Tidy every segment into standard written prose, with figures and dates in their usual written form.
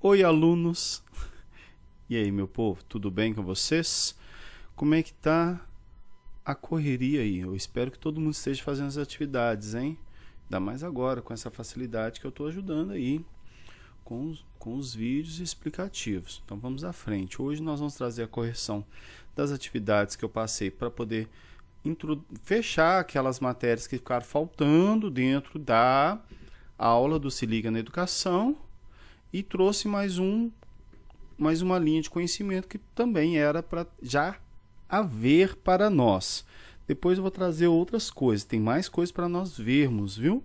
Oi, alunos! E aí, meu povo, tudo bem com vocês? Como é que tá a correria aí? Eu espero que todo mundo esteja fazendo as atividades, hein? Ainda mais agora, com essa facilidade que eu estou ajudando aí com os vídeos explicativos. Então vamos à frente. Hoje nós vamos trazer a correção das atividades que eu passei para poder fechar aquelas matérias que ficaram faltando dentro da aula do Se Liga na Educação e trouxe mais uma linha de conhecimento que também era para já haver para nós. Depois eu vou trazer outras coisas, tem mais coisas para nós vermos, viu?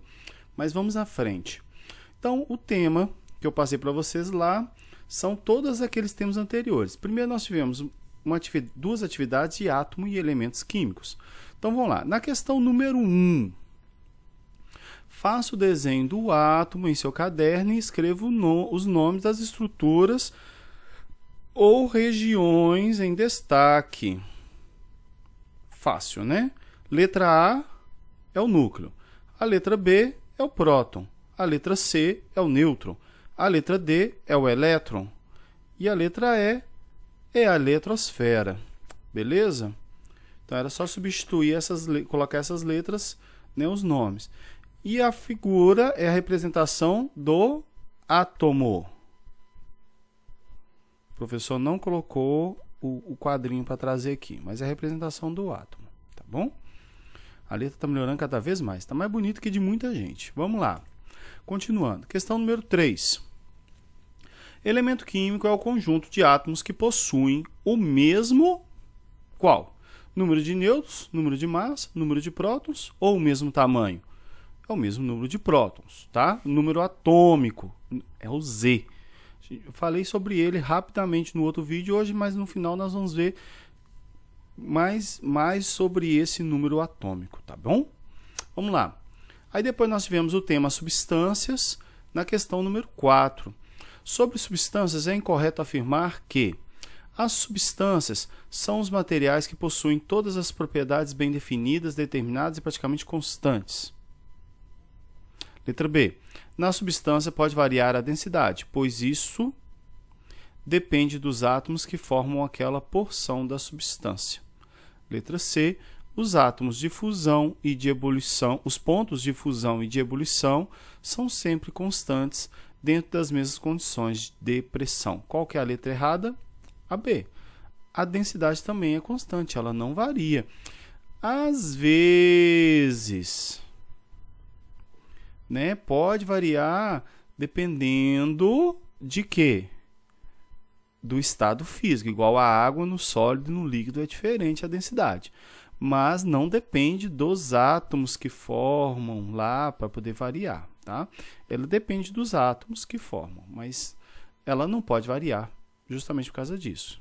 Mas vamos à frente. Então, o tema que eu passei para vocês lá são todos aqueles temas anteriores. Primeiro nós tivemos duas atividades de átomo e elementos químicos. Então vamos lá. Na questão número 1, faça o desenho do átomo em seu caderno e escreva os nomes das estruturas ou regiões em destaque. Fácil, né? Letra A é o núcleo. A letra B é o próton. A letra C é o nêutron. A letra D é o elétron. E a letra E é a eletrosfera. Beleza? Então era só substituir colocar essas letras, né, os nomes. E a figura é a representação do átomo. O professor não colocou o quadrinho para trazer aqui, mas é a representação do átomo, tá bom? A letra está melhorando cada vez mais, está mais bonito que de muita gente. Vamos lá. Continuando. Questão número 3. Elemento químico é o conjunto de átomos que possuem o mesmo qual? Número de nêutrons, número de massa, número de prótons ou o mesmo tamanho? É o mesmo número de prótons, tá? O número atômico é o Z. Eu falei sobre ele rapidamente no outro vídeo hoje, mas no final nós vamos ver mais sobre esse número atômico, tá bom? Vamos lá. Aí depois nós tivemos o tema substâncias na questão número 4. Sobre substâncias, é incorreto afirmar que as substâncias são os materiais que possuem todas as propriedades bem definidas, determinadas e praticamente constantes. Letra B. Na substância pode variar a densidade, pois isso depende dos átomos que formam aquela porção da substância. Letra C. Os átomos de fusão e de ebulição, os pontos de fusão e de ebulição são sempre constantes dentro das mesmas condições de pressão. Qual que é a letra errada? A B. A densidade também é constante, ela não varia. Às vezes, né, pode variar dependendo de quê? Do estado físico, igual a água no sólido e no líquido é diferente a densidade. Mas não depende dos átomos que formam lá para poder variar, tá? Ela depende dos átomos que formam, mas ela não pode variar justamente por causa disso.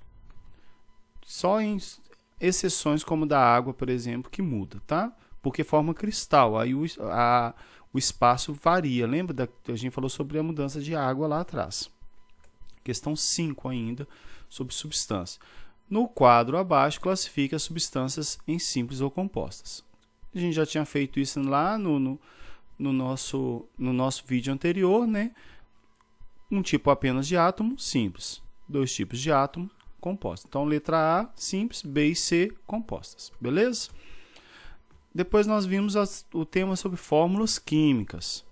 Só em exceções como da água, por exemplo, que muda, tá? Porque forma cristal, aí o espaço varia. Lembra que a gente falou sobre a mudança de água lá atrás? Questão 5 ainda, sobre substância. No quadro abaixo, classifica as substâncias em simples ou compostas. A gente já tinha feito isso lá no nosso vídeo anterior, né? Um tipo apenas de átomo, simples. 2 tipos de átomo, compostos. Então, letra A, simples, B e C, compostas. Beleza? Depois nós vimos o tema sobre fórmulas químicas.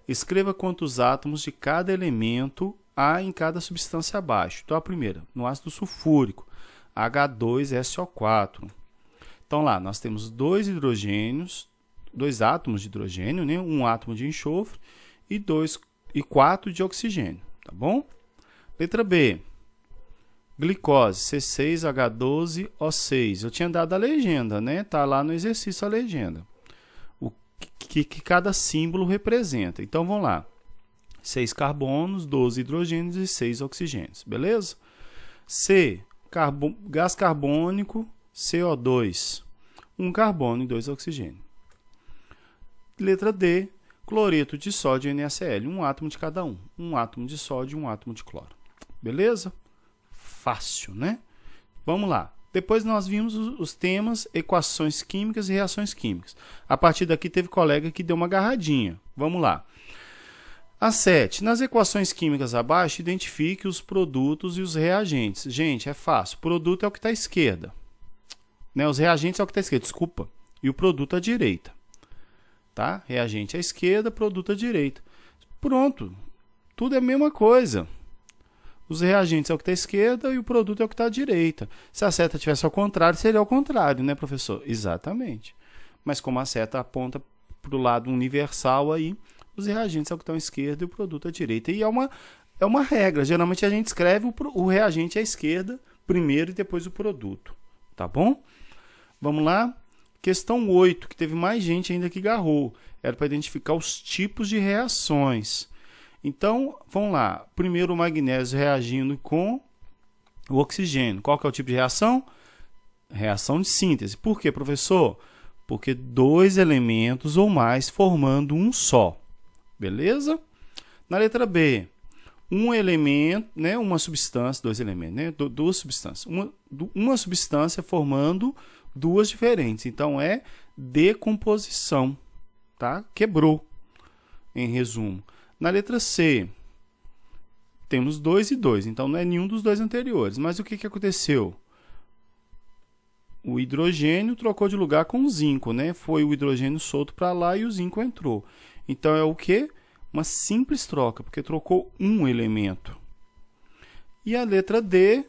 Escreva quantos átomos de cada elemento há em cada substância abaixo. Então, a primeira, no ácido sulfúrico, H2SO4. Então, lá, nós temos 2 átomos de hidrogênio, né? Um átomo de enxofre e 4 de oxigênio, tá bom? Letra B, glicose, C6H12O6. Eu tinha dado a legenda, né? Tá lá no exercício a legenda. O que cada símbolo representa. Então, vamos lá. 6 carbonos, 12 hidrogênios e 6 oxigênios, beleza? C, gás carbônico, CO2. 1 carbono e 2 oxigênio. Letra D, cloreto de sódio e NaCl. Um átomo de cada um. Um átomo de sódio e um átomo de cloro. Beleza? Fácil, né? Vamos lá. Depois nós vimos os temas equações químicas e reações químicas. A partir daqui teve colega que deu uma agarradinha. Vamos lá. A 7. Nas equações químicas abaixo, identifique os produtos e os reagentes. Gente, é fácil. O produto é o que está à esquerda. Né? Os reagentes é o que está à esquerda, desculpa. E o produto à direita. Tá? Reagente à esquerda, produto à direita. Pronto. Tudo é a mesma coisa. Os reagentes é o que está à esquerda e o produto é o que está à direita. Se a seta tivesse ao contrário, seria ao contrário, né, professor? Exatamente. Mas como a seta aponta para o lado universal aí, os reagentes é o que estão à esquerda e o produto à direita. E é uma regra. Geralmente a gente escreve o reagente à esquerda primeiro e depois o produto. Tá bom? Vamos lá. Questão 8, que teve mais gente ainda que agarrou. Era para identificar os tipos de reações. Então, vamos lá. Primeiro o magnésio reagindo com o oxigênio. Qual que é o tipo de reação? Reação de síntese. Por quê, professor? Porque 2 elementos ou mais formando um só. Beleza? Na letra B, um elemento, né, uma substância, 2 elementos, né, duas substâncias. Uma substância formando duas diferentes. Então, é decomposição. Tá? Quebrou, em resumo. Na letra C, temos 2 e 2. Então, não é nenhum dos dois anteriores. Mas o que aconteceu? O hidrogênio trocou de lugar com o zinco, né? Foi o hidrogênio solto para lá e o zinco entrou. Então, é o quê? Uma simples troca, porque trocou um elemento. E a letra D,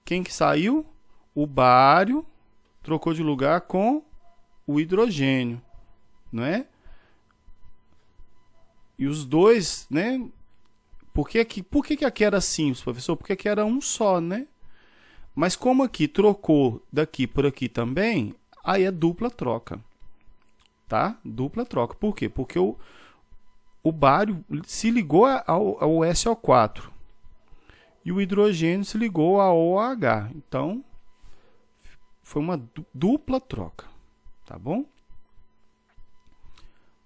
quem que saiu? O bário trocou de lugar com o hidrogênio, não é? E os dois, né? Por que aqui era simples, professor? Porque aqui era um só, né? Mas como aqui trocou daqui por aqui também, aí é dupla troca. Tá? Dupla troca. Por quê? Porque o bário se ligou ao SO4 e o hidrogênio se ligou ao OH. Então, foi uma dupla troca. Tá bom?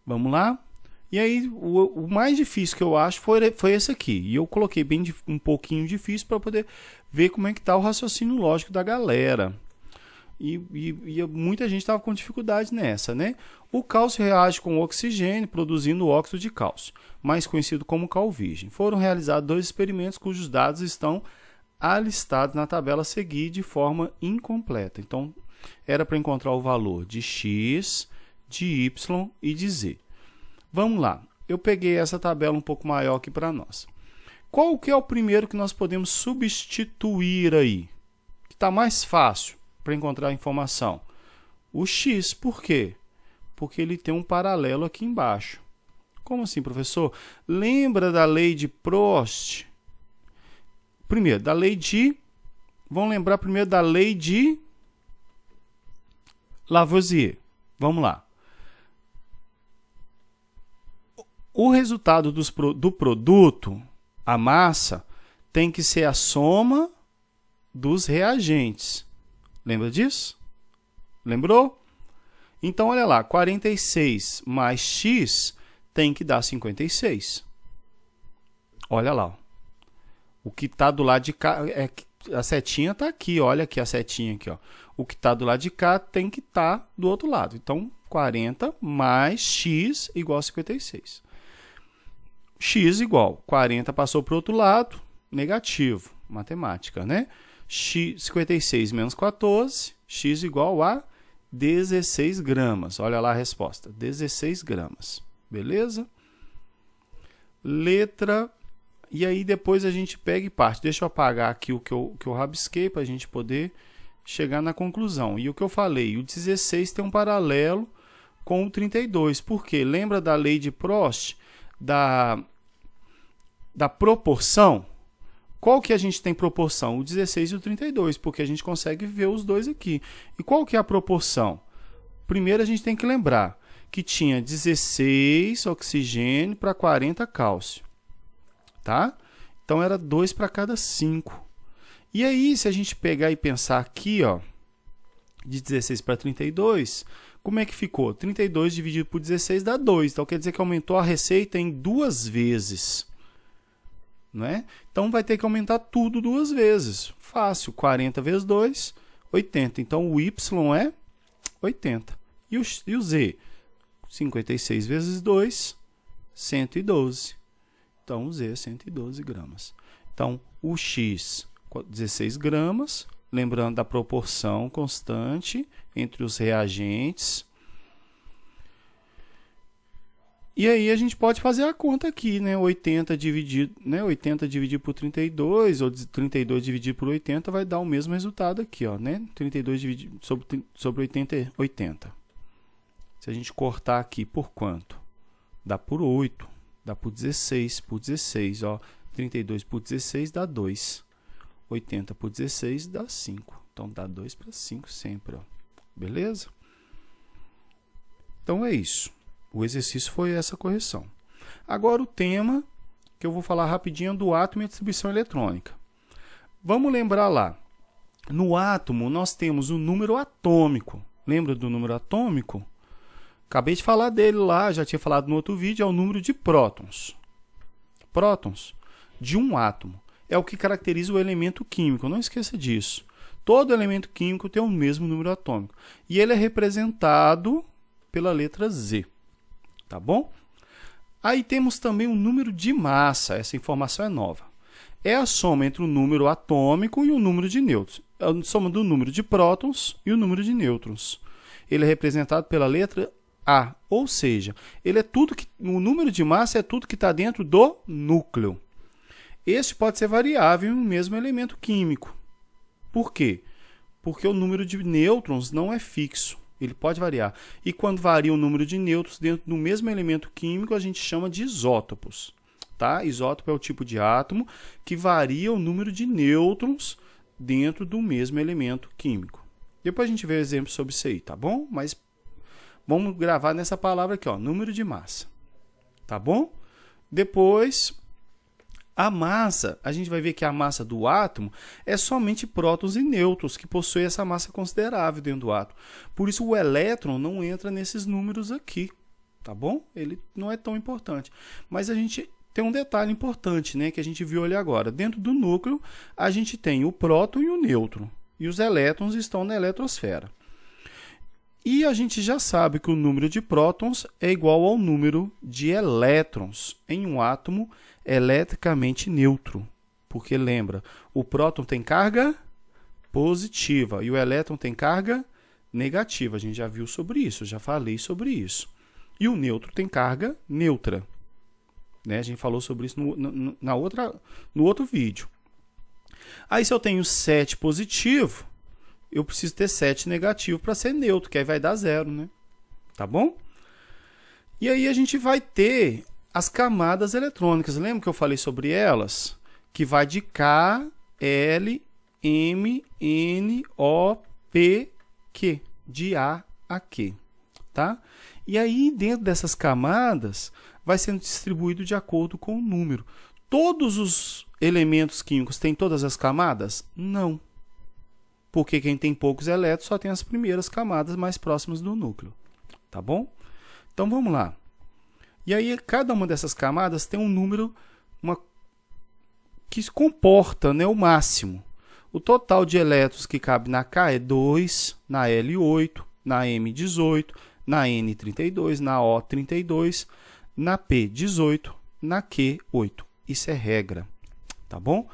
Vamos lá? E aí, o mais difícil que eu acho foi esse aqui. E eu coloquei um pouquinho difícil para poder ver como é que está o raciocínio lógico da galera. E muita gente estava com dificuldade nessa, né? O cálcio reage com o oxigênio, produzindo o óxido de cálcio, mais conhecido como cal virgem. Foram realizados 2 experimentos cujos dados estão alistados na tabela a seguir de forma incompleta. Então, era para encontrar o valor de X, de Y e de Z. Vamos lá, eu peguei essa tabela um pouco maior aqui para nós. Qual que é o primeiro que nós podemos substituir aí? Que está mais fácil para encontrar a informação? O X, por quê? Porque ele tem um paralelo aqui embaixo. Como assim, professor? Lembra da lei de Prost? Primeiro, da lei de... Vamos lembrar primeiro da lei de Lavoisier. Vamos lá. O resultado do produto, a massa, tem que ser a soma dos reagentes. Lembra disso? Lembrou? Então, olha lá, 46 mais X tem que dar 56. Olha lá. O que está do lado de cá, a setinha está aqui, olha aqui a setinha aqui. Ó. O que está do lado de cá tem que estar do outro lado. Então, 40 mais X igual a 56. X igual, 40 passou para o outro lado, negativo, matemática, né? 56 menos 14, X igual a 16 gramas. Olha lá a resposta, 16 gramas, beleza? Letra, e aí depois a gente pega e parte. Deixa eu apagar aqui o que eu rabisquei para a gente poder chegar na conclusão. E o que eu falei, o 16 tem um paralelo com o 32, por quê? Lembra da lei de Prost? Da proporção, qual que a gente tem proporção? O 16 e o 32, porque a gente consegue ver os dois aqui. E qual que é a proporção? Primeiro a gente tem que lembrar que tinha 16 oxigênio para 40 cálcio. Tá? Então era 2 para cada 5. E aí, se a gente pegar e pensar aqui, ó, de 16 para 32, como é que ficou? 32 dividido por 16 dá 2. Então, quer dizer que aumentou a receita em 2 vezes. Não é? Então, vai ter que aumentar tudo 2 vezes. Fácil. 40 vezes 2, 80. Então, o Y é 80. E o Z? 56 vezes 2, 112. Então, usei 112 gramas. Então, o X, 16 gramas, lembrando da proporção constante entre os reagentes. E aí a gente pode fazer a conta aqui, né? 80 dividido por 32, ou 32 dividido por 80, vai dar o mesmo resultado aqui, ó, né? 32 dividido sobre 80, 80. Se a gente cortar aqui por quanto? Dá por 8, dá por 16, ó. 32 por 16 dá 2. 80 por 16 dá 5. Então, dá 2 para 5 sempre, ó. Beleza? Então, é isso. O exercício foi essa correção. Agora, o tema que eu vou falar rapidinho do átomo e a distribuição eletrônica. Vamos lembrar lá. No átomo, nós temos o número atômico. Lembra do número atômico? Acabei de falar dele lá, já tinha falado no outro vídeo, é o número de prótons. Prótons de um átomo. É o que caracteriza o elemento químico, não esqueça disso. Todo elemento químico tem o mesmo número atômico. E ele é representado pela letra Z. Tá bom? Aí temos também o número de massa, essa informação é nova. É a soma entre o número atômico e o número de nêutrons. É a soma do número de prótons e o número de nêutrons. Ele é representado pela letra A, ou seja, ele é tudo que, o número de massa é tudo que está dentro do núcleo. Este pode ser variável em um mesmo elemento químico. Por quê? Porque o número de nêutrons não é fixo. Ele pode variar. E quando varia o número de nêutrons dentro do mesmo elemento químico, a gente chama de isótopos. Tá? Isótopo é o tipo de átomo que varia o número de nêutrons dentro do mesmo elemento químico. Depois a gente vê exemplos sobre isso aí, tá bom? Mas vamos gravar nessa palavra aqui, ó, número de massa. Tá bom? Depois, a massa, a gente vai ver que a massa do átomo é somente prótons e nêutrons que possuem essa massa considerável dentro do átomo. Por isso o elétron não entra nesses números aqui, tá bom? Ele não é tão importante. Mas a gente tem um detalhe importante, né, que a gente viu ali agora. Dentro do núcleo, a gente tem o próton e o nêutron. E os elétrons estão na eletrosfera. E a gente já sabe que o número de prótons é igual ao número de elétrons em um átomo eletricamente neutro. Porque lembra, o próton tem carga positiva e o elétron tem carga negativa. A gente já viu sobre isso, já falei sobre isso. E o nêutron tem carga neutra. Né? A gente falou sobre isso no outro vídeo. Aí se eu tenho 7 positivo, eu preciso ter 7 negativo para ser neutro, que aí vai dar 0, né? Tá bom? E aí a gente vai ter as camadas eletrônicas. Lembra que eu falei sobre elas? Que vai de K, L, M, N, O, P, Q. De A a Q. Tá? E aí, dentro dessas camadas, vai sendo distribuído de acordo com o número. Todos os elementos químicos têm todas as camadas? Não. Porque quem tem poucos elétrons só tem as primeiras camadas mais próximas do núcleo. Tá bom? Então, vamos lá. E aí, cada uma dessas camadas tem um número que comporta, né, o máximo. O total de elétrons que cabe na K é 2, na L 8, na M 18, na N 32, na O 32, na P 18, na Q 8. Isso é regra, tá bom?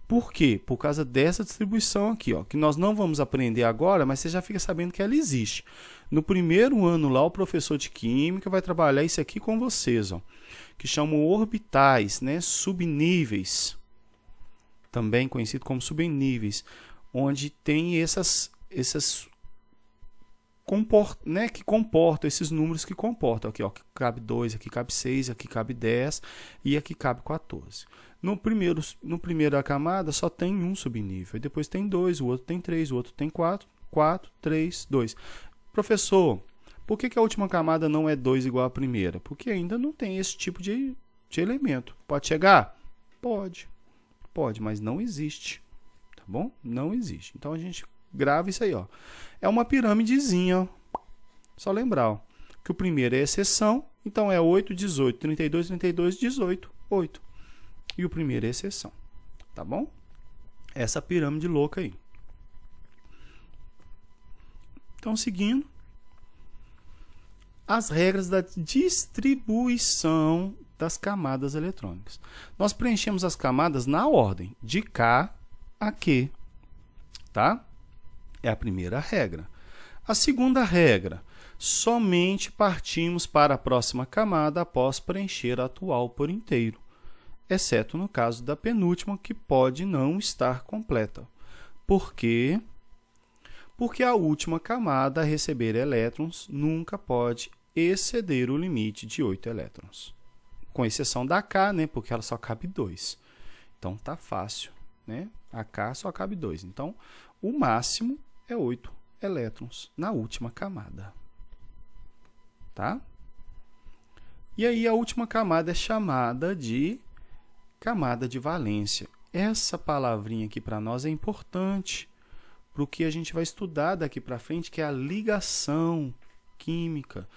Por quê? Por causa dessa distribuição aqui, ó, que nós não vamos aprender agora, mas você já fica sabendo que ela existe. No primeiro ano lá, o professor de Química vai trabalhar isso aqui com vocês, ó, que chamam orbitais, né, subníveis, também conhecido como subníveis, onde tem essas né, que comportam, esses números que comportam. Aqui, ó, aqui cabe 2, aqui cabe 6, aqui cabe 10 e aqui cabe 14. No primeiro camada só tem um subnível, depois tem 2, o outro tem 3, o outro tem 4, 4, 3, 2. Professor, por que a última camada não é 2 igual à primeira? Porque ainda não tem esse tipo de elemento. Pode chegar? Pode, mas não existe, tá bom? Não existe. Então a gente grava isso aí, ó. É uma pirâmidezinha, ó. Só lembrar, ó, que o primeiro é exceção, então é 8, 18, 32, 32, 18, 8. E o primeiro é exceção, tá bom? Essa pirâmide louca aí. Então, seguindo, as regras da distribuição das camadas eletrônicas. Nós preenchemos as camadas na ordem, de K a Q, tá? É a primeira regra. A segunda regra, somente partimos para a próxima camada após preencher a atual por inteiro, exceto no caso da penúltima, que pode não estar completa. Por quê? Porque a última camada a receber elétrons nunca pode exceder o limite de 8 elétrons. Com exceção da K, né? Porque ela só cabe 2. Então, tá fácil, né? A K só cabe 2. Então, o máximo é 8 elétrons na última camada. Tá? E aí, a última camada é chamada de camada de valência. Essa palavrinha aqui para nós é importante para o que a gente vai estudar daqui para frente, que é a ligação química,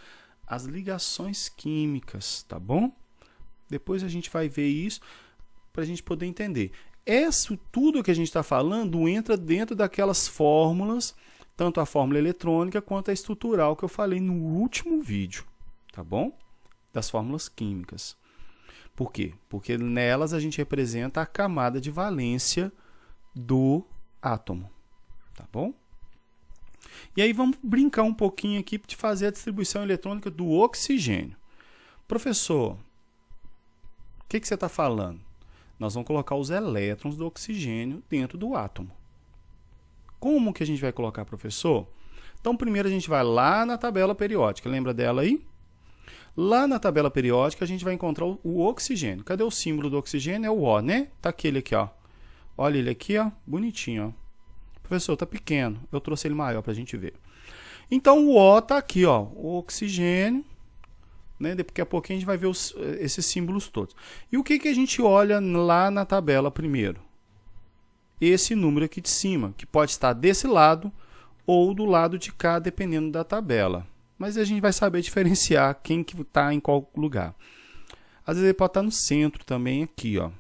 as ligações químicas, tá bom? Depois a gente vai ver isso para a gente poder entender. Isso tudo que a gente está falando entra dentro daquelas fórmulas, tanto a fórmula eletrônica quanto a estrutural que eu falei no último vídeo, tá bom? Das fórmulas químicas. Por quê? Porque nelas a gente representa a camada de valência do átomo, tá bom? E aí vamos brincar um pouquinho aqui de fazer a distribuição eletrônica do oxigênio. Professor, o que você está falando? Nós vamos colocar os elétrons do oxigênio dentro do átomo. Como que a gente vai colocar, professor? Então, primeiro a gente vai lá na tabela periódica. Lembra dela aí? Lá na tabela periódica a gente vai encontrar o oxigênio. Cadê o símbolo do oxigênio? É o O, né? Tá aquele aqui, ó. Olha ele aqui, ó. Bonitinho, ó. Professor, tá pequeno. Eu trouxe ele maior para a gente ver. Então, o O tá aqui, ó. O oxigênio. Né? Daqui a pouquinho a gente vai ver esses símbolos todos. E o que a gente olha lá na tabela primeiro? Esse número aqui de cima, que pode estar desse lado ou do lado de cá, dependendo da tabela. Mas a gente vai saber diferenciar quem que está em qual lugar. Às vezes ele pode estar no centro também, aqui, ó.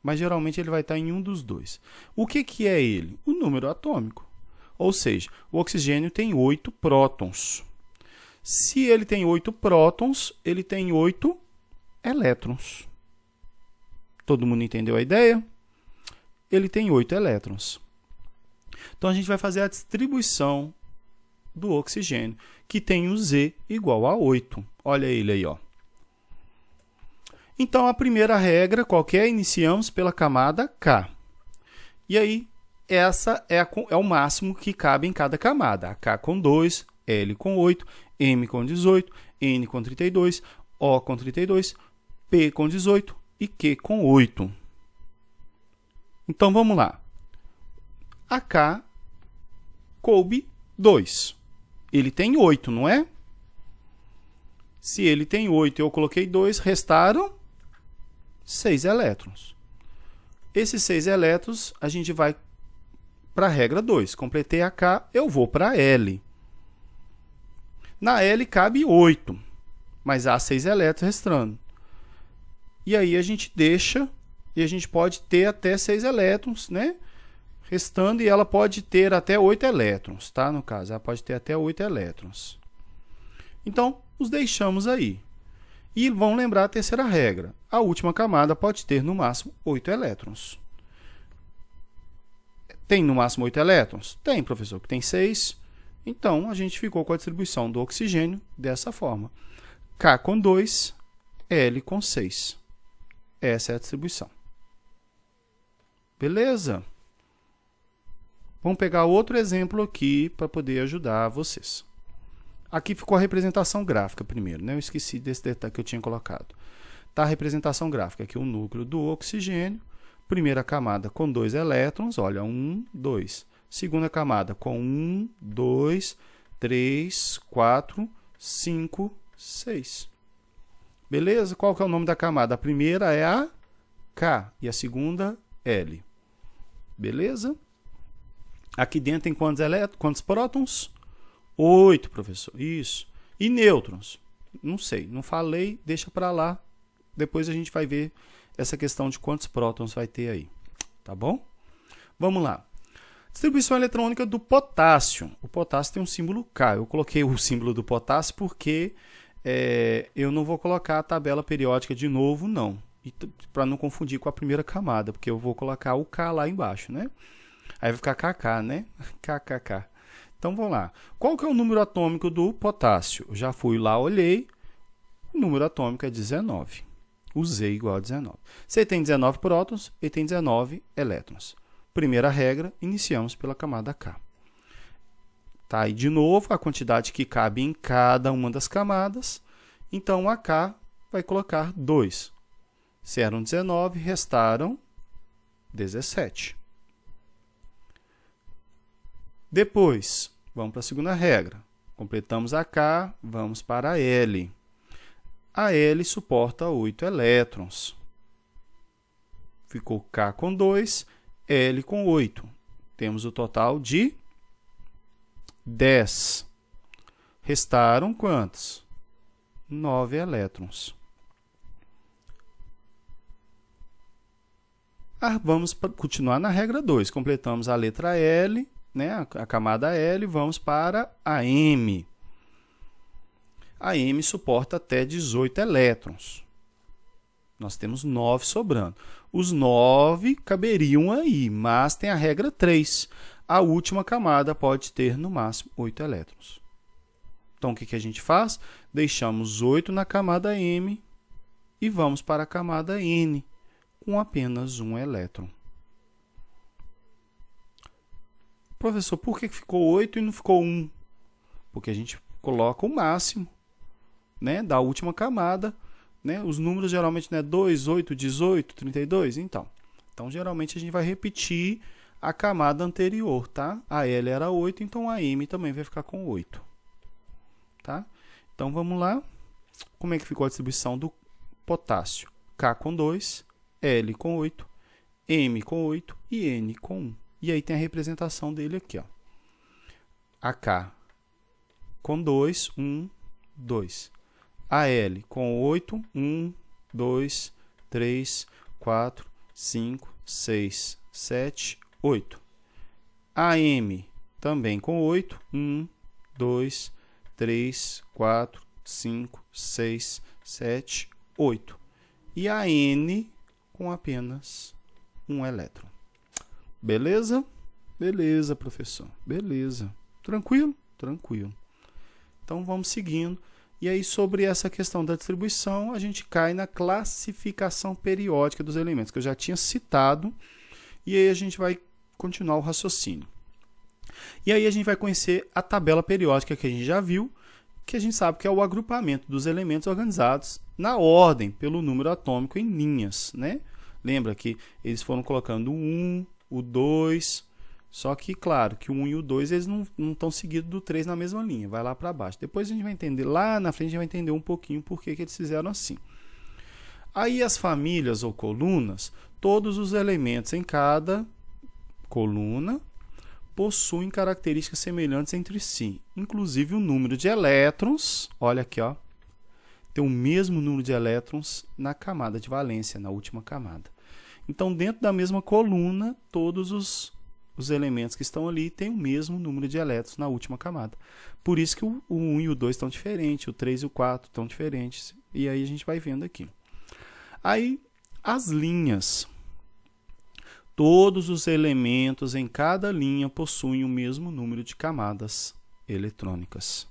Mas geralmente ele vai estar em um dos dois. O que é ele? O número atômico. Ou seja, o oxigênio tem 8 prótons. Se ele tem 8 prótons, ele tem 8 elétrons. Todo mundo entendeu a ideia? Ele tem 8 elétrons. Então, a gente vai fazer a distribuição do oxigênio, que tem o Z igual a 8. Olha ele aí, ó. Então, a primeira regra, qual que é? Iniciamos pela camada K. E aí, essa é o máximo que cabe em cada camada. A K com 2, L com 8, M com 18, N com 32, O com 32, P com 18 e Q com 8. Então, vamos lá. A K coube 2. Ele tem 8, não é? Se ele tem 8 e eu coloquei 2, restaram 6 elétrons. Esses 6 elétrons, a gente vai para a regra 2. Completei a K, eu vou para a L. Na L cabe 8, mas há 6 elétrons restando. E aí a gente deixa, e a gente pode ter até 6 elétrons, né? Restando, e ela pode ter até 8 elétrons, tá? No caso, ela pode ter até 8 elétrons. Então, os deixamos aí. E vão lembrar a terceira regra. A última camada pode ter, no máximo, 8 elétrons. Tem, no máximo, 8 elétrons? Tem, professor, que tem 6. Então, a gente ficou com a distribuição do oxigênio dessa forma. K com 2, L com 6. Essa é a distribuição. Beleza? Vamos pegar outro exemplo aqui para poder ajudar vocês. Aqui ficou a representação gráfica primeiro, né? Eu esqueci desse detalhe que eu tinha colocado. Tá a representação gráfica aqui, o núcleo do oxigênio. Primeira camada com 2 elétrons, olha, 1, 2. Segunda camada com 1, 2, 3, 4, 5, 6. Beleza? Qual que é o nome da camada? A primeira é a K e a segunda L. Beleza? Aqui dentro tem quantos elétrons? Quantos prótons? 8, professor. Isso. E nêutrons? Não sei, não falei, deixa para lá. Depois a gente vai ver essa questão de quantos prótons vai ter aí. Tá bom? Vamos lá. Distribuição eletrônica do potássio. O potássio tem um símbolo K. Eu coloquei o símbolo do potássio porque eu não vou colocar a tabela periódica de novo, não. Para não confundir com a primeira camada, porque eu vou colocar o K lá embaixo, né? Aí vai ficar KK, né? KKK. Então, vamos lá. Qual que é o número atômico do potássio? Eu já fui lá, olhei. O número atômico é 19. O Z igual a 19. Se ele tem 19 prótons, ele tem 19 elétrons. Primeira regra, iniciamos pela camada K. Tá aí de novo a quantidade que cabe em cada uma das camadas. Então, a K vai colocar 2. Se eram 19, restaram 17. Depois, vamos para a segunda regra. Completamos a K, vamos para a L. A L suporta 8 elétrons. Ficou K com 2, L com 8. Temos o total de 10. Restaram quantos? 9 elétrons. Vamos continuar na regra 2. Completamos a letra L, né, a camada L, vamos para a M. A M suporta até 18 elétrons. Nós temos 9 sobrando. Os 9 caberiam aí, mas tem a regra 3. A última camada pode ter, no máximo, 8 elétrons. Então, o que a gente faz? Deixamos 8 na camada M e vamos para a camada N, com apenas 1 elétron. Professor, por que ficou 8 e não ficou 1? Porque a gente coloca o máximo, né, da última camada. Né? Os números geralmente, né, 2, 8, 18, 32. Então, geralmente a gente vai repetir a camada anterior. Tá? A L era 8, então a M também vai ficar com 8. Tá? Então, vamos lá. Como é que ficou a distribuição do potássio? K com 2, L com 8, M com 8 e N com 1. E aí tem a representação dele aqui. Ó. A K com 2, 1, 2. A L com 8, 1, 2, 3, 4, 5, 6, 7, 8. A M também com 8, 1, 2, 3, 4, 5, 6, 7, 8. E a N com apenas 1 elétron. Beleza? Beleza, professor. Beleza. Tranquilo? Tranquilo. Então, vamos seguindo. E aí, sobre essa questão da distribuição, a gente cai na classificação periódica dos elementos, que eu já tinha citado. E aí, a gente vai continuar o raciocínio. E aí, a gente vai conhecer a tabela periódica que a gente já viu, que a gente sabe que é o agrupamento dos elementos organizados na ordem, pelo número atômico em linhas, né? Lembra que eles foram colocando o 1, o 2, só que, claro, que o 1 e o 2 eles não estão seguidos do 3 na mesma linha, vai lá para baixo. Depois a gente vai entender, lá na frente a gente vai entender um pouquinho por que eles fizeram assim. Aí as famílias ou colunas, todos os elementos em cada coluna possuem características semelhantes entre si, inclusive o número de elétrons, olha aqui, ó, tem o mesmo número de elétrons na camada de valência, na última camada. Então, dentro da mesma coluna, todos os elementos que estão ali têm o mesmo número de elétrons na última camada. Por isso que o 1 e o 2 estão diferentes, o 3 e o 4 estão diferentes. E aí a gente vai vendo aqui. Aí, as linhas. Todos os elementos em cada linha possuem o mesmo número de camadas eletrônicas.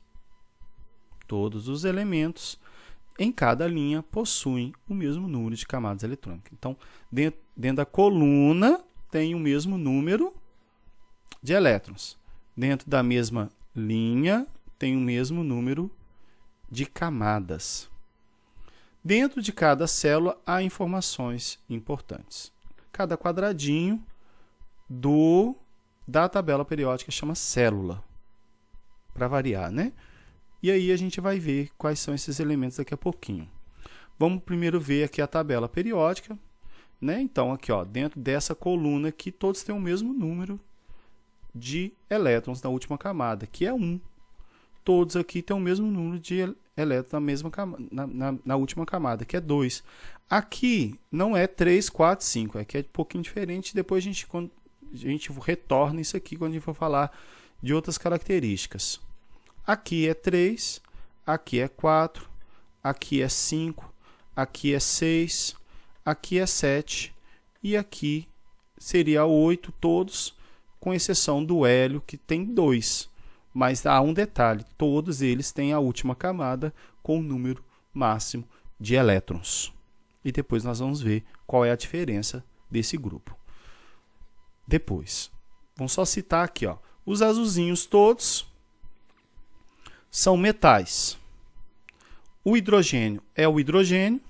Todos os elementos em cada linha possuem o mesmo número de camadas eletrônicas. Então, dentro da coluna tem o mesmo número de elétrons. Dentro da mesma linha tem o mesmo número de camadas. Dentro de cada célula há informações importantes. Cada quadradinho da tabela periódica chama célula, para variar, né? E aí a gente vai ver quais são esses elementos daqui a pouquinho. Vamos primeiro ver aqui a tabela periódica, né? Então, aqui, ó, dentro dessa coluna aqui, todos têm o mesmo número de elétrons na última camada, que é 1. Todos aqui têm o mesmo número de elétrons na última camada, que é 2. Aqui não é 3, 4, 5, aqui é um pouquinho diferente. Depois a gente retorna isso aqui quando a gente for falar de outras características. Aqui é 3, aqui é 4, aqui é 5, aqui é 6, aqui é 7 e aqui seria 8 todos, com exceção do hélio que tem 2. Mas há um detalhe, todos eles têm a última camada com o número máximo de elétrons. E depois nós vamos ver qual é a diferença desse grupo. Depois, vamos só citar aqui, ó, os azulzinhos todos são metais. O hidrogênio é o hidrogênio.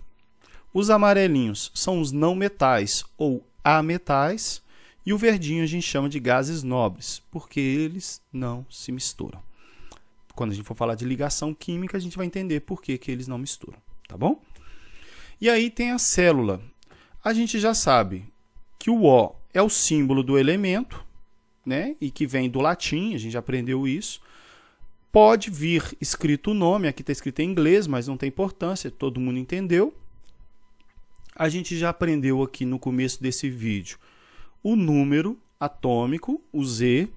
Os amarelinhos são os não metais ou ametais. E o verdinho a gente chama de gases nobres, porque eles não se misturam. Quando a gente for falar de ligação química, a gente vai entender por que eles não misturam, tá bom? E aí tem a célula. A gente já sabe que o O é o símbolo do elemento, né? E que vem do latim, a gente já aprendeu isso. Pode vir escrito o nome, aqui está escrito em inglês, mas não tem importância, todo mundo entendeu. A gente já aprendeu aqui no começo desse vídeo o número atômico, o Z.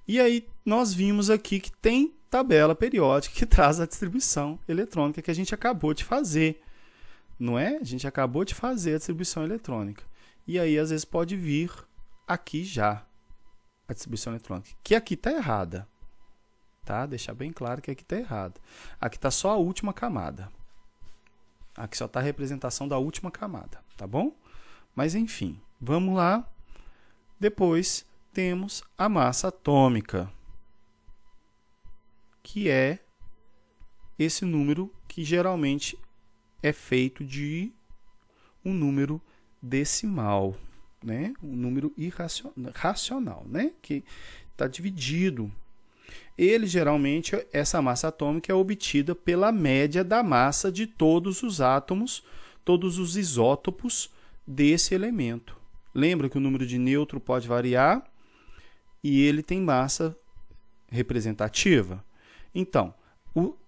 E aí nós vimos aqui que tem tabela periódica que traz a distribuição eletrônica que a gente acabou de fazer. Não é? A gente acabou de fazer a distribuição eletrônica. E aí, às vezes, pode vir aqui já a distribuição eletrônica. Que aqui está errada. Tá? Deixar bem claro que aqui está errada. Aqui está só a última camada. Aqui só está a representação da última camada. Tá bom? Mas, enfim, vamos lá. Depois, temos a massa atômica, que é esse número que geralmente é feito de um número decimal, né? Um número racional, né? Que está dividido. Ele, geralmente, essa massa atômica é obtida pela média da massa de todos os átomos, todos os isótopos desse elemento. Lembra que o número de nêutron pode variar e ele tem massa representativa? Então,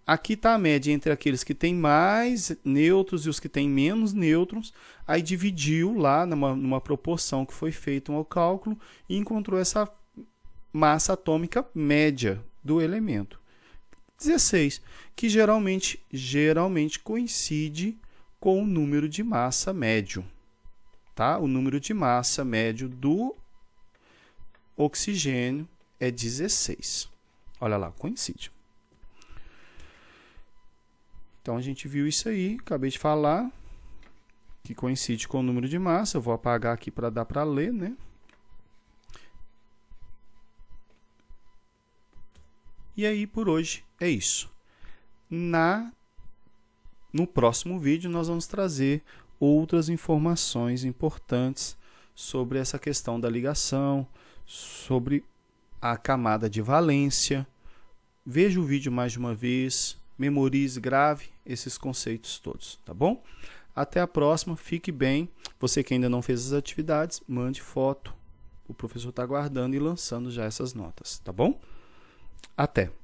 aqui está a média entre aqueles que têm mais nêutrons e os que têm menos nêutrons. Aí dividiu lá numa proporção que foi feita ao cálculo e encontrou essa massa atômica média do elemento. 16, que geralmente coincide com o número de massa médio. Tá? O número de massa médio do oxigênio é 16. Olha lá, coincide. Então, a gente viu isso aí, acabei de falar, que coincide com o número de massa. Eu vou apagar aqui para dar para ler, né? E aí, por hoje, é isso. No próximo vídeo, nós vamos trazer outras informações importantes sobre essa questão da ligação, sobre a camada de valência. Veja o vídeo mais de uma vez, memorize, grave esses conceitos todos, tá bom? Até a próxima, fique bem. Você que ainda não fez as atividades, mande foto. O professor está aguardando e lançando já essas notas, tá bom? Até!